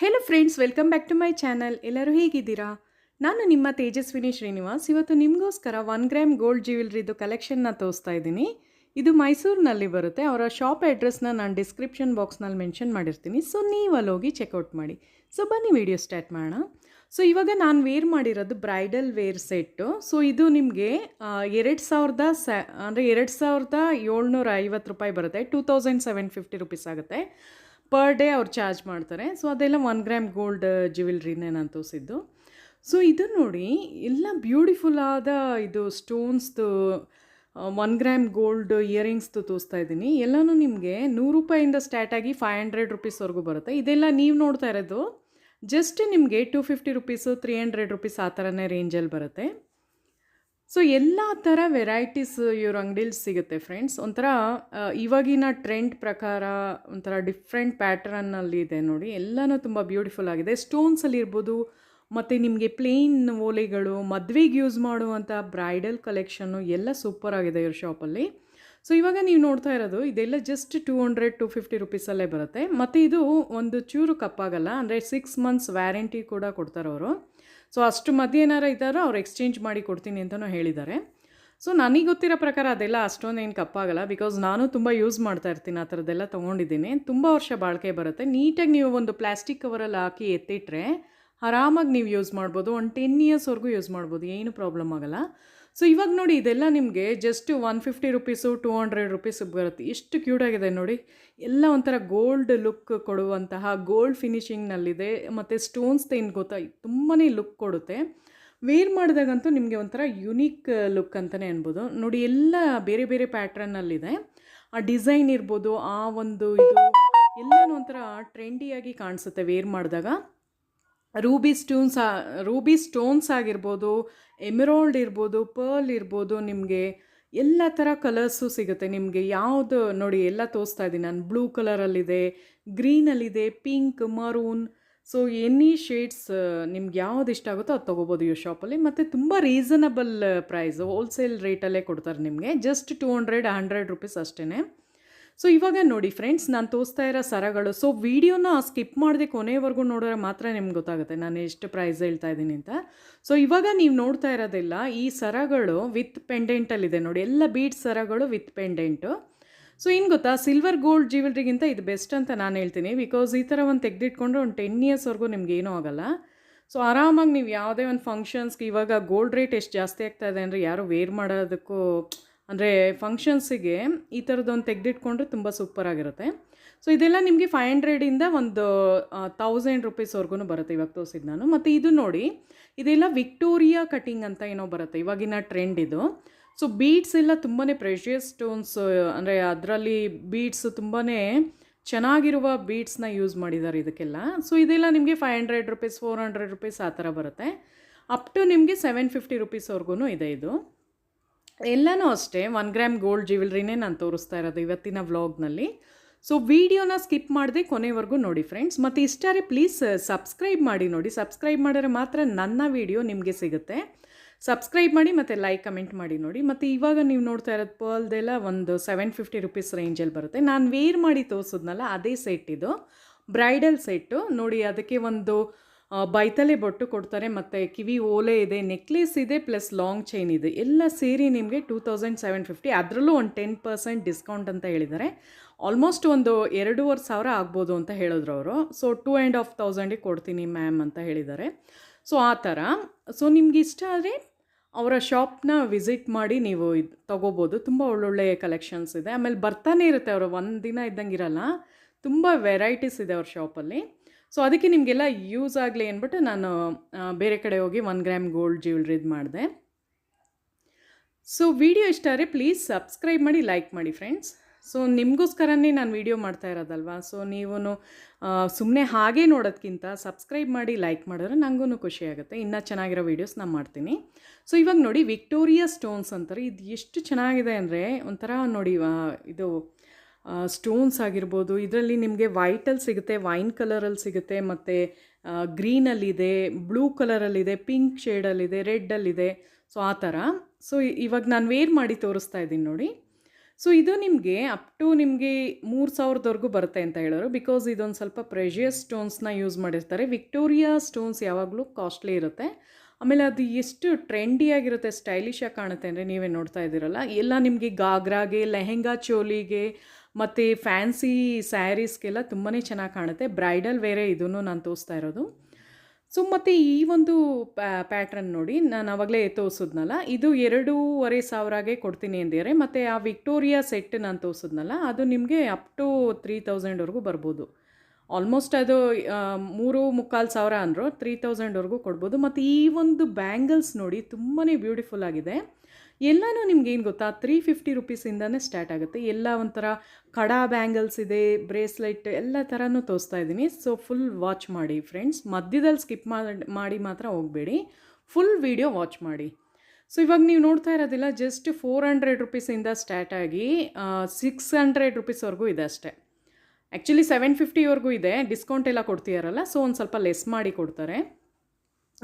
Hello friends, welcome back to my channel. ಎಲ್ಲರೂ ಹೇಗಿದ್ದೀರಾ? ನಾನು ನಿಮ್ಮ ತೇಜಸ್ವಿನಿ ಶ್ರೀನಿವಾಸ್. ಇವತ್ತು ನಿಮಗೋಸ್ಕರ 1 ಗ್ರಾಮ್ ಗೋಲ್ಡ್ ಜ್ಯುವೆಲ್ರಿದು ಕಲೆಕ್ಷನ್ನ ತೋರಿಸ್ತಾ ಇದ್ದೀನಿ. ಇದು ಮೈಸೂರಿನಲ್ಲಿ ಬರುತ್ತೆ. ಅವರ ಶಾಪ್ ಅಡ್ರೆಸ್ನ ನಾನು ಡಿಸ್ಕ್ರಿಪ್ಷನ್ ಬಾಕ್ಸ್ನಲ್ಲಿ ಮೆನ್ಷನ್ ಮಾಡಿರ್ತೀನಿ. ಸೊ ನೀವು ಅಲ್ಲಿ ಹೋಗಿ ಚೆಕ್ಔಟ್ ಮಾಡಿ. ಸೊ ಬನ್ನಿ ವಿಡಿಯೋ ಸ್ಟಾರ್ಟ್ ಮಾಡೋಣ. ಸೊ ಇವಾಗ ನಾನು ವೇರ್ ಮಾಡಿರೋದು ಬ್ರೈಡಲ್ ವೇರ್ ಸೆಟ್ಟು. ಸೊ ಇದು ನಿಮಗೆ 2750 ರೂಪಾಯಿ ಬರುತ್ತೆ. 2750 ರುಪೀಸ್ ಆಗುತ್ತೆ. ಪರ್ ಡೇ ಅವ್ರು ಚಾರ್ಜ್ ಮಾಡ್ತಾರೆ. ಸೊ ಅದೆಲ್ಲ 1 ಗ್ರಾಮ್ ಗೋಲ್ಡ್ ಜ್ಯುವೆಲ್ರಿನೇ ನಾನು ತೋರಿಸಿದ್ದು. ಸೊ ಇದು ನೋಡಿ, ಎಲ್ಲ ಬ್ಯೂಟಿಫುಲ್ ಆದ ಇದು ಸ್ಟೋನ್ಸ್ದು 1 ಗ್ರಾಮ್ ಗೋಲ್ಡ್ ಇಯರಿಂಗ್ಸ್ದು ತೋರಿಸ್ತಾ ಇದ್ದೀನಿ. ಎಲ್ಲನೂ ನಿಮಗೆ 100 ರೂಪಾಯಿಂದ ಸ್ಟಾರ್ಟ್ ಆಗಿ 500 ರುಪೀಸ್ವರೆಗೂ ಬರುತ್ತೆ. ಇದೆಲ್ಲ ನೀವು ನೋಡ್ತಾ ಇರೋದು ಜಸ್ಟ್ ನಿಮಗೆ 250 ರುಪೀಸು, 300 ರುಪೀಸ್ ಆ ಥರನೇ ರೇಂಜಲ್ಲಿ ಬರುತ್ತೆ. ಸೊ ಎಲ್ಲ ಥರ ವೆರೈಟೀಸ್ ಇವ್ರ ಅಂಗಡಿಲಿ ಸಿಗುತ್ತೆ ಫ್ರೆಂಡ್ಸ್. ಒಂಥರ ಇವಾಗಿನ ಟ್ರೆಂಡ್ ಪ್ರಕಾರ ಒಂಥರ ಡಿಫ್ರೆಂಟ್ ಪ್ಯಾಟ್ರನ್ನಲ್ಲಿದೆ ನೋಡಿ. ಎಲ್ಲನೂ ತುಂಬ ಬ್ಯೂಟಿಫುಲ್ ಆಗಿದೆ. ಸ್ಟೋನ್ಸಲ್ಲಿ ಇರ್ಬೋದು, ಮತ್ತು ನಿಮಗೆ ಪ್ಲೇನ್ ಓಲೆಗಳು, ಮದುವೆಗೆ ಯೂಸ್ ಮಾಡುವಂಥ ಬ್ರೈಡಲ್ ಕಲೆಕ್ಷನ್ನು ಎಲ್ಲ ಸೂಪರ್ ಆಗಿದೆ ಇವ್ರ ಶಾಪಲ್ಲಿ. ಸೊ ಇವಾಗ ನೀವು ನೋಡ್ತಾ ಇರೋದು ಇದೆಲ್ಲ ಜಸ್ಟ್ 200-250 ರುಪೀಸಲ್ಲೇ ಬರುತ್ತೆ. ಮತ್ತು ಇದು ಒಂದು ಚೂರು ಕಪ್ಪಾಗಲ್ಲ. ಅಂದರೆ 6 ಮಂತ್ಸ್ ವ್ಯಾರಂಟಿ ಕೂಡ ಕೊಡ್ತಾರೆ ಅವರು. ಸೊ ಅಷ್ಟು ಮಧ್ಯೆ ಏನಾರು ಇದ್ದಾರೋ ಅವ್ರು ಎಕ್ಸ್ಚೇಂಜ್ ಮಾಡಿ ಕೊಡ್ತೀನಿ ಅಂತಲೂ ಹೇಳಿದ್ದಾರೆ. ಸೊ ನನಗೆ ಗೊತ್ತಿರೋ ಪ್ರಕಾರ ಅದೆಲ್ಲ ಅಷ್ಟೊಂದೇನು ಕಪ್ಪಾಗಲ್ಲ. ಬಿಕಾಸ್ ನಾನು ತುಂಬ ಯೂಸ್ ಮಾಡ್ತಾ ಇರ್ತೀನಿ, ಆ ಥರದ್ದೆಲ್ಲ ತೊಗೊಂಡಿದ್ದೀನಿ. ತುಂಬ ವರ್ಷ ಬಾಳಿಕೆ ಬರುತ್ತೆ. ನೀಟಾಗಿ ನೀವು ಒಂದು ಪ್ಲಾಸ್ಟಿಕ್ ಕವರಲ್ಲಿ ಹಾಕಿ ಎತ್ತಿಟ್ರೆ ಆರಾಮಾಗಿ ನೀವು ಯೂಸ್ ಮಾಡ್ಬೋದು. ಒಂದು 10 ಇಯರ್ಸ್ವರೆಗೂ ಯೂಸ್ ಮಾಡ್ಬೋದು, ಏನು ಪ್ರಾಬ್ಲಮ್ ಆಗೋಲ್ಲ. ಸೊ ಇವಾಗ ನೋಡಿ, ಇದೆಲ್ಲ ನಿಮಗೆ ಜಸ್ಟ್ 150 ರುಪೀಸು, 200 ರುಪೀಸಿಗೆ ಬರುತ್ತೆ. ಎಷ್ಟು ಕ್ಯೂಟಾಗಿದೆ ನೋಡಿ. ಎಲ್ಲ ಒಂಥರ ಗೋಲ್ಡ್ ಲುಕ್ ಕೊಡುವಂತಹ ಗೋಲ್ಡ್ ಫಿನಿಶಿಂಗ್ನಲ್ಲಿದೆ. ಮತ್ತು ಸ್ಟೋನ್ಸ್ ಏನು ಗೊತ್ತಾ, ತುಂಬಾ ಲುಕ್ ಕೊಡುತ್ತೆ. ವೇರ್ ಮಾಡಿದಾಗಂತೂ ನಿಮಗೆ ಒಂಥರ ಯುನೀಕ್ ಲುಕ್ ಅಂತಲೇ ಅನ್ಬೋದು ನೋಡಿ. ಎಲ್ಲ ಬೇರೆ ಬೇರೆ ಪ್ಯಾಟ್ರನ್ನಲ್ಲಿದೆ. ಆ ಡಿಸೈನ್ ಇರ್ಬೋದು, ಆ ಒಂದು ಇದು ಎಲ್ಲನೂ ಒಂಥರ ಟ್ರೆಂಡಿಯಾಗಿ ಕಾಣಿಸುತ್ತೆ ವೇರ್ ಮಾಡಿದಾಗ. ರೂಬಿ ಸ್ಟೋನ್ಸ್ ಆಗಿರ್ಬೋದು, ಎಮರಾಲ್ಡ್ ಇರ್ಬೋದು, ಪರ್ಲ್ ಇರ್ಬೋದು, ನಿಮಗೆ ಎಲ್ಲ ಥರ ಕಲರ್ಸು ಸಿಗುತ್ತೆ. ನಿಮಗೆ ಯಾವುದು ನೋಡಿ ಎಲ್ಲ ತೋರಿಸ್ತಾ ಇದ್ದೀನಿ ನಾನು. ಬ್ಲೂ ಕಲರಲ್ಲಿದೆ, ಗ್ರೀನಲ್ಲಿದೆ, pink, maroon. So any shades ನಿಮ್ಗೆ ಯಾವ್ದು ಇಷ್ಟ ಆಗುತ್ತೋ ಅದು ತೊಗೋಬೋದು ಈ ಶಾಪಲ್ಲಿ. ಮತ್ತು ತುಂಬ ರೀಸನಬಲ್ ಪ್ರೈಸ್, ಹೋಲ್ಸೇಲ್ ರೇಟಲ್ಲೇ ಕೊಡ್ತಾರೆ ನಿಮಗೆ. ಜಸ್ಟ್ 200-100 ರುಪೀಸ್ ಅಷ್ಟೇ. ಸೊ ಇವಾಗ ನೋಡಿ ಫ್ರೆಂಡ್ಸ್, ನಾನು ತೋರಿಸ್ತಾ ಇರೋ ಸರಗಳು. ಸೊ ವೀಡಿಯೋನ ಸ್ಕಿಪ್ ಮಾಡದೆ ಕೊನೆಯವರೆಗೂ ನೋಡಿದ್ರೆ ಮಾತ್ರ ನಿಮ್ಗೆ ಗೊತ್ತಾಗುತ್ತೆ ನಾನು ಎಷ್ಟು ಪ್ರೈಸ್ ಹೇಳ್ತಾ ಇದ್ದೀನಿ ಅಂತ. ಸೊ ಇವಾಗ ನೀವು ನೋಡ್ತಾ ಇರೋದೆಲ್ಲ ಈ ಸರಗಳು ವಿತ್ ಪೆಂಡೆಂಟಲ್ಲಿದೆ ನೋಡಿ. ಎಲ್ಲ ಬೀಡ್ ಸರಗಳು ವಿತ್ ಪೆಂಡೆಂಟು. ಸೊ ಏನು ಗೊತ್ತಾ, ಸಿಲ್ವರ್ ಗೋಲ್ಡ್ ಜ್ಯುವೆಲ್ರಿಗಿಂತ ಇದು ಬೆಸ್ಟ್ ಅಂತ ನಾನು ಹೇಳ್ತೀನಿ. ಬಿಕಾಸ್ ಈ ಥರ ಒಂದು ತೆಗೆದಿಟ್ಕೊಂಡ್ರೆ ಒಂದು 10 ಇಯರ್ಸ್ವರೆಗೂ ನಿಮ್ಗೆ ಏನೂ ಆಗೋಲ್ಲ. ಸೊ ಆರಾಮಾಗಿ ನೀವು ಯಾವುದೇ ಒಂದು ಫಂಕ್ಷನ್ಸ್ಗೆ, ಇವಾಗ ಗೋಲ್ಡ್ ರೇಟ್ ಎಷ್ಟು ಜಾಸ್ತಿ ಆಗ್ತಾ ಇದೆ ಅಂದರೆ ಯಾರು ವೇರ್ ಮಾಡೋದಕ್ಕೂ, ಅಂದರೆ ಫಂಕ್ಷನ್ಸಿಗೆ ಈ ಥರದ್ದೊಂದು ತೆಗೆದಿಟ್ಕೊಂಡ್ರೆ ತುಂಬ ಸೂಪರಾಗಿರುತ್ತೆ. ಸೊ ಇದೆಲ್ಲ ನಿಮಗೆ 500ಇಂದ ಒಂದು 1000 ರುಪೀಸ್ವರೆಗೂ ಬರುತ್ತೆ ಇವಾಗ ತೋರಿಸಿದ್ದು ನಾನು. ಮತ್ತು ಇದು ನೋಡಿ, ಇದೆಲ್ಲ ವಿಕ್ಟೋರಿಯಾ ಕಟಿಂಗ್ ಅಂತ ಏನೋ ಬರುತ್ತೆ, ಇವಾಗಿನ ಟ್ರೆಂಡ್ ಇದು. ಸೊ ಬೀಡ್ಸ್ ಎಲ್ಲ ತುಂಬಾ ಪ್ರೆಷಿಯಸ್ ಸ್ಟೋನ್ಸ್, ಅಂದರೆ ಅದರಲ್ಲಿ ಬೀಡ್ಸ್ ತುಂಬಾ ಚೆನ್ನಾಗಿರುವ ಬೀಡ್ಸ್ನ ಯೂಸ್ ಮಾಡಿದ್ದಾರೆ ಇದಕ್ಕೆಲ್ಲ. ಸೊ ಇದೆಲ್ಲ ನಿಮಗೆ 500 ರುಪೀಸ್, 400 ರುಪೀಸ್ ಆ ಥರ ಬರುತ್ತೆ. ಅಪ್ ಟು ನಿಮಗೆ 750 ರುಪೀಸ್ವರೆಗೂ ಇದೆ ಇದು. ಎಲ್ಲನೂ ಅಷ್ಟೇ 1 ಗ್ರಾಮ್ ಗೋಲ್ಡ್ ಜ್ಯುವೆಲ್ರಿನೇ ನಾನು ತೋರಿಸ್ತಾ ಇರೋದು ಇವತ್ತಿನ ವ್ಲಾಗ್ನಲ್ಲಿ. ಸೊ ವಿಡಿಯೋನ ಸ್ಕಿಪ್ ಮಾಡದೆ ಕೊನೆವರೆಗೂ ನೋಡಿ ಫ್ರೆಂಡ್ಸ್. ಮತ್ತು ಇಷ್ಟಾರೆ ಪ್ಲೀಸ್ ಸಬ್ಸ್ಕ್ರೈಬ್ ಮಾಡಿ ನೋಡಿ. ಸಬ್ಸ್ಕ್ರೈಬ್ ಮಾಡಿದ್ರೆ ಮಾತ್ರ ನನ್ನ ವಿಡಿಯೋ ನಿಮಗೆ ಸಿಗುತ್ತೆ. ಸಬ್ಸ್ಕ್ರೈಬ್ ಮಾಡಿ ಮತ್ತು ಲೈಕ್ ಕಮೆಂಟ್ ಮಾಡಿ ನೋಡಿ. ಮತ್ತು ಇವಾಗ ನೀವು ನೋಡ್ತಾ ಇರೋದು ಪರ್ಲ್ದೆಲ್ಲ ಒಂದು 750 ರುಪೀಸ್ ರೇಂಜಲ್ಲಿ ಬರುತ್ತೆ. ನಾನು ವೇರ್ ಮಾಡಿ ತೋರಿಸಿದ್ನಲ್ಲ ಅದೇ ಸೆಟ್ ಇದು, ಬ್ರೈಡಲ್ ಸೆಟ್ಟು ನೋಡಿ. ಅದಕ್ಕೆ ಒಂದು ಬೈತಲೆ ಬೊಟ್ಟು ಕೊಡ್ತಾರೆ, ಮತ್ತು ಕಿವಿ ಓಲೆ ಇದೆ, ನೆಕ್ಲೆಸ್ ಇದೆ, ಪ್ಲಸ್ ಲಾಂಗ್ ಚೈನ್ ಇದೆ. ಎಲ್ಲ ಸೇರಿ ನಿಮಗೆ 2750. ಅದರಲ್ಲೂ ಒಂದು 10% ಡಿಸ್ಕೌಂಟ್ ಅಂತ ಹೇಳಿದ್ದಾರೆ. ಆಲ್ಮೋಸ್ಟ್ ಒಂದು 2500 ಆಗ್ಬೋದು ಅಂತ ಹೇಳಿದ್ರು ಅವರು. ಸೊ 2500 ಕೊಡ್ತೀನಿ ಮ್ಯಾಮ್ ಅಂತ ಹೇಳಿದ್ದಾರೆ. ಸೊ ಆ ಥರ. ಸೊ ನಿಮ್ಗೆ ಇಷ್ಟ ಆದರೆ ಅವರ ಶಾಪ್ನ ವಿಸಿಟ್ ಮಾಡಿ ನೀವು ಇದು ತೊಗೋಬೋದು. ತುಂಬ ಒಳ್ಳೊಳ್ಳೆ ಕಲೆಕ್ಷನ್ಸ್ ಇದೆ. ಆಮೇಲೆ ಬರ್ತಾನೆ ಇರುತ್ತೆ, ಅವರು ಒಂದು ದಿನ ಇದ್ದಂಗೆ ಇರಲ್ಲ. ತುಂಬ ವೆರೈಟೀಸ್ ಇದೆ ಅವ್ರ ಶಾಪಲ್ಲಿ. ಸೊ ಅದಕ್ಕೆ ನಿಮಗೆಲ್ಲ ಯೂಸ್ ಆಗಲಿ ಅಂದ್ಬಿಟ್ಟು ನಾನು ಬೇರೆ ಕಡೆ ಹೋಗಿ 1 ಗ್ರಾಮ್ ಗೋಲ್ಡ್ ಜ್ಯುವೆಲ್ರಿದು ಮಾಡಿದೆ. ಸೊ ವಿಡಿಯೋ ಇಷ್ಟ ಆದರೆ ಪ್ಲೀಸ್ ಸಬ್ಸ್ಕ್ರೈಬ್ ಮಾಡಿ, ಲೈಕ್ ಮಾಡಿ ಫ್ರೆಂಡ್ಸ್. ಸೊ ನಿಮಗೋಸ್ಕರನೇ ನಾನು ವಿಡಿಯೋ ಮಾಡ್ತಾ ಇರೋದಲ್ವಾ. ಸೊ ನೀವು ಸುಮ್ಮನೆ ಹಾಗೆ ನೋಡೋದಕ್ಕಿಂತ ಸಬ್ಸ್ಕ್ರೈಬ್ ಮಾಡಿ, ಲೈಕ್ ಮಾಡಿದ್ರೆ ನನಗೂ ಖುಷಿಯಾಗುತ್ತೆ. ಇನ್ನೂ ಚೆನ್ನಾಗಿರೋ ವೀಡಿಯೋಸ್ ನಾನು ಮಾಡ್ತೀನಿ. ಸೊ ಇವಾಗ ನೋಡಿ, ವಿಕ್ಟೋರಿಯಾ ಸ್ಟೋನ್ಸ್ ಅಂತಾರೆ. ಇದು ಎಷ್ಟು ಚೆನ್ನಾಗಿದೆ ಅಂದರೆ ಒಂಥರ ನೋಡಿ, ಇದು ಸ್ಟೋನ್ಸ್ ಆಗಿರ್ಬೋದು. ಇದರಲ್ಲಿ ನಿಮಗೆ ವೈಟಲ್ಲಿ ಸಿಗುತ್ತೆ, ವೈನ್ ಕಲರಲ್ಲಿ ಸಿಗುತ್ತೆ, ಮತ್ತು ಗ್ರೀನಲ್ಲಿದೆ, ಬ್ಲೂ ಕಲರಲ್ಲಿದೆ, ಪಿಂಕ್ ಶೇಡಲ್ಲಿದೆ, ರೆಡ್ಡಲ್ಲಿದೆ. ಸೊ ಆ ಥರ. ಸೊ ಇವಾಗ ನಾನು ವೇರ್ ಮಾಡಿ ತೋರಿಸ್ತಾ ಇದ್ದೀನಿ ನೋಡಿ. ಸೊ ಇದು ನಿಮಗೆ ಅಪ್ ಟು ನಿಮಗೆ 3000ವರೆಗೂ ಬರುತ್ತೆ ಅಂತ ಹೇಳೋರು. ಬಿಕಾಸ್ ಇದೊಂದು ಸ್ವಲ್ಪ ಪ್ರೆಷಿಯಸ್ ಸ್ಟೋನ್ಸ್ನ ಯೂಸ್ ಮಾಡಿರ್ತಾರೆ. ವಿಕ್ಟೋರಿಯಾ ಸ್ಟೋನ್ಸ್ ಯಾವಾಗಲೂ ಕಾಸ್ಟ್ಲಿ ಇರುತ್ತೆ. ಆಮೇಲೆ ಅದು ಎಷ್ಟು ಟ್ರೆಂಡಿಯಾಗಿರುತ್ತೆ, ಸ್ಟೈಲಿಶಾಗಿ ಕಾಣುತ್ತೆ ಅಂದರೆ ನೀವೇ ನೋಡ್ತಾ ಇದ್ದೀರಲ್ಲ. ಎಲ್ಲ ನಿಮಗೆ ಗಾಗ್ರಾಗೆ, ಲೆಹೆಂಗಾ ಚೋಲಿಗೆ ಮತ್ತು ಫ್ಯಾನ್ಸಿ ಸ್ಯಾರೀಸ್ಗೆಲ್ಲ ತುಂಬಾ ಚೆನ್ನಾಗಿ ಕಾಣುತ್ತೆ. ಬ್ರೈಡಲ್ ವೇರೇ ಇದನ್ನು ನಾನು ತೋರಿಸ್ತಾ ಇರೋದು. ಸೊ ಮತ್ತು ಈ ಒಂದು ಪ್ಯಾಟ್ರನ್ ನೋಡಿ, ನಾನು ಆವಾಗಲೇ ತೋರಿಸಿದ್ನಲ್ಲ, ಇದು 2500ಗೆ ಕೊಡ್ತೀನಿ ಅಂದಿದ್ದಾರೆ. ಮತ್ತು ಆ ವಿಕ್ಟೋರಿಯಾ ಸೆಟ್ ನಾನು ತೋರಿಸಿದ್ನಲ್ಲ, ಅದು ನಿಮಗೆ ಅಪ್ ಟು 3000ವರೆಗೂ ಬರ್ಬೋದು. ಆಲ್ಮೋಸ್ಟ್ ಅದು 3,500 ಅಂದರು, 3000ವರೆಗೂ ಕೊಡ್ಬೋದು. ಮತ್ತು ಈ ಒಂದು ಬ್ಯಾಂಗಲ್ಸ್ ನೋಡಿ ತುಂಬಾ ಬ್ಯೂಟಿಫುಲ್ ಆಗಿದೆ. ಎಲ್ಲನೂ ನಿಮ್ಗೇನು ಗೊತ್ತಾ, 350 ರುಪೀಸಿಂದನೇ ಸ್ಟಾರ್ಟ್ ಆಗುತ್ತೆ. ಎಲ್ಲ ಒಂಥರ ಕಡಾ ಬ್ಯಾಂಗಲ್ಸ್ ಇದೆ, ಬ್ರೇಸ್ಲೆಟ್ ಎಲ್ಲ ಥರನೂ ತೋರಿಸ್ತಾ ಇದ್ದೀನಿ. ಸೊ ಫುಲ್ ವಾಚ್ ಮಾಡಿ ಫ್ರೆಂಡ್ಸ್, ಮಧ್ಯದಲ್ಲಿ ಸ್ಕಿಪ್ ಮಾಡಿ ಮಾತ್ರ ಹೋಗಬೇಡಿ, ಫುಲ್ ವೀಡಿಯೋ ವಾಚ್ ಮಾಡಿ. ಸೊ ಇವಾಗ ನೀವು ನೋಡ್ತಾ ಇರೋದಿಲ್ಲ, ಜಸ್ಟ್ 400 ರುಪೀಸಿಂದ ಸ್ಟಾರ್ಟ್ ಆಗಿ 600 ರುಪೀಸ್ವರೆಗೂ ಇದೆ ಅಷ್ಟೇ. ಆ್ಯಕ್ಚುಲಿ 750ವರೆಗೂ ಇದೆ, ಡಿಸ್ಕೌಂಟ್ ಎಲ್ಲ ಕೊಡ್ತೀಯಾರಲ್ಲ, ಸೊ ಒಂದು ಸ್ವಲ್ಪ ಲೆಸ್ ಮಾಡಿ ಕೊಡ್ತಾರೆ.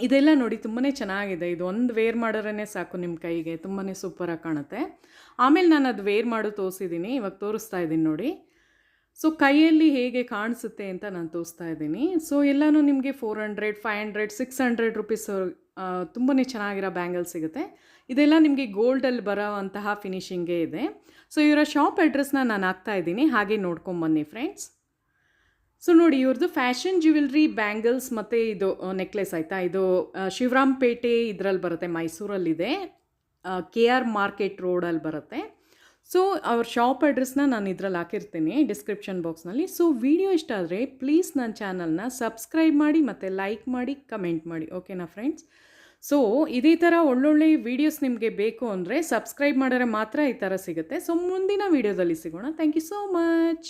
ಇದೆಲ್ಲ ನೋಡಿ ತುಂಬಾ ಚೆನ್ನಾಗಿದೆ. ಇದು ಒಂದು ವೇರ್ ಮಾಡಿದ್ರೇ ಸಾಕು ನಿಮ್ಮ ಕೈಗೆ, ತುಂಬಾ ಸೂಪರಾಗಿ ಕಾಣುತ್ತೆ. ಆಮೇಲೆ ನಾನು ಅದು ವೇರ್ ಮಾಡಿ ತೋರಿಸಿದ್ದೀನಿ, ಇವಾಗ ತೋರಿಸ್ತಾ ಇದ್ದೀನಿ ನೋಡಿ. ಸೊ ಕೈಯಲ್ಲಿ ಹೇಗೆ ಕಾಣಿಸುತ್ತೆ ಅಂತ ನಾನು ತೋರಿಸ್ತಾ ಇದ್ದೀನಿ. ಸೊ ಎಲ್ಲನೂ ನಿಮಗೆ 400, 500, 600 ರುಪೀಸ್ ತುಂಬಾ ಚೆನ್ನಾಗಿರೋ ಬ್ಯಾಂಗಲ್ ಸಿಗುತ್ತೆ. ಇದೆಲ್ಲ ನಿಮಗೆ ಗೋಲ್ಡಲ್ಲಿ ಬರೋವಂತಹ ಫಿನಿಶಿಂಗೇ ಇದೆ. ಸೊ ಇವರ ಶಾಪ್ ಅಡ್ರೆಸ್ನ ನಾನು ಹಾಕ್ತಾ ಇದ್ದೀನಿ, ಹಾಗೆ ನೋಡ್ಕೊಂಬನ್ನಿ ಫ್ರೆಂಡ್ಸ್. ಸೊ ನೋಡಿ, ಇವ್ರದ್ದು ಫ್ಯಾಷನ್ ಜ್ಯುವೆಲ್ರಿ ಬ್ಯಾಂಗಲ್ಸ್ ಮತ್ತು ಇದು ನೆಕ್ಲೆಸ್ ಆಯಿತಾ. ಇದು ಶಿವರಾಂಪೇಟೆ ಇದರಲ್ಲಿ ಬರುತ್ತೆ, ಮೈಸೂರಲ್ಲಿದೆ, KR ಮಾರ್ಕೆಟ್ ರೋಡಲ್ಲಿ ಬರುತ್ತೆ. ಸೊ ಅವ್ರ ಶಾಪ್ ಅಡ್ರೆಸ್ನ ನಾನು ಇದರಲ್ಲಿ ಹಾಕಿರ್ತೀನಿ ಡಿಸ್ಕ್ರಿಪ್ಷನ್ ಬಾಕ್ಸ್ನಲ್ಲಿ. ಸೊ ವಿಡಿಯೋ ಇಷ್ಟ ಆದರೆ ಪ್ಲೀಸ್ ನನ್ನ ಚಾನಲ್ನ ಸಬ್ಸ್ಕ್ರೈಬ್ ಮಾಡಿ ಮತ್ತು ಲೈಕ್ ಮಾಡಿ, ಕಮೆಂಟ್ ಮಾಡಿ, ಓಕೆನಾ ಫ್ರೆಂಡ್ಸ್. ಸೊ ಇದೇ ಥರ ಒಳ್ಳೊಳ್ಳೆ ವೀಡಿಯೋಸ್ ನಿಮಗೆ ಬೇಕು ಅಂದರೆ ಸಬ್ಸ್ಕ್ರೈಬ್ ಮಾಡಿದ್ರೆ ಮಾತ್ರ ಈ ಥರ ಸಿಗುತ್ತೆ. ಸೊ ಮುಂದಿನ ವೀಡಿಯೋದಲ್ಲಿ ಸಿಗೋಣ. Thank you so much.